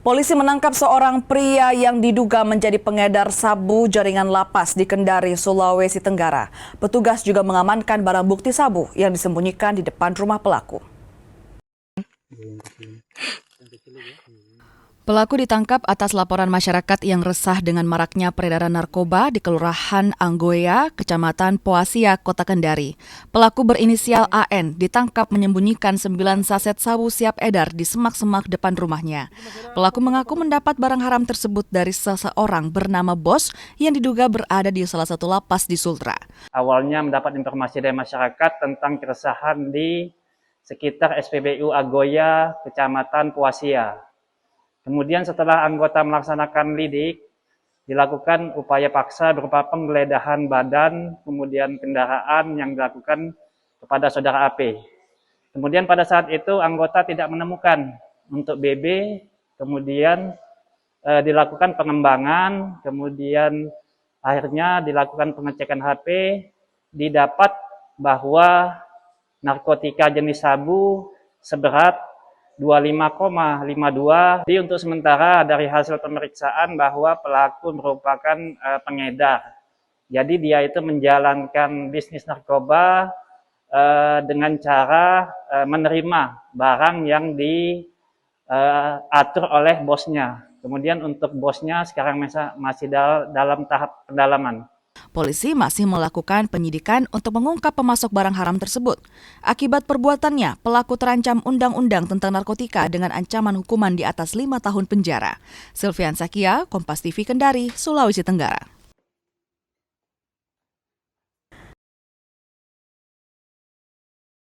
Polisi menangkap seorang pria yang diduga menjadi pengedar sabu jaringan lapas di Kendari, Sulawesi Tenggara. Petugas juga mengamankan barang bukti sabu yang disembunyikan di depan rumah pelaku. Pelaku ditangkap atas laporan masyarakat yang resah dengan maraknya peredaran narkoba di Kelurahan Anggoya, Kecamatan Poasia, Kota Kendari. Pelaku berinisial AN ditangkap menyembunyikan 9 saset sabu siap edar di semak-semak depan rumahnya. Pelaku mengaku mendapat barang haram tersebut dari seseorang bernama Bos yang diduga berada di salah satu lapas di Sultra. Awalnya mendapat informasi dari masyarakat tentang keresahan di sekitar SPBU Anggoya, Kecamatan Poasia. Kemudian setelah anggota melaksanakan lidik, dilakukan upaya paksa berupa penggeledahan badan, kemudian kendaraan yang dilakukan kepada saudara AP. Kemudian pada saat itu anggota tidak menemukan untuk BB, kemudian dilakukan pengembangan, kemudian akhirnya dilakukan pengecekan HP, didapat bahwa narkotika jenis sabu seberat 25,52. Jadi untuk sementara dari hasil pemeriksaan bahwa pelaku merupakan pengedar. Jadi dia itu menjalankan bisnis narkoba dengan cara menerima barang yang diatur oleh bosnya. Kemudian untuk bosnya sekarang masih dalam tahap pendalaman. Polisi masih melakukan penyidikan untuk mengungkap pemasok barang haram tersebut. Akibat perbuatannya, pelaku terancam undang-undang tentang narkotika dengan ancaman hukuman di atas 5 tahun penjara. Sylvian Sakia, Kompas TV Kendari, Sulawesi Tenggara.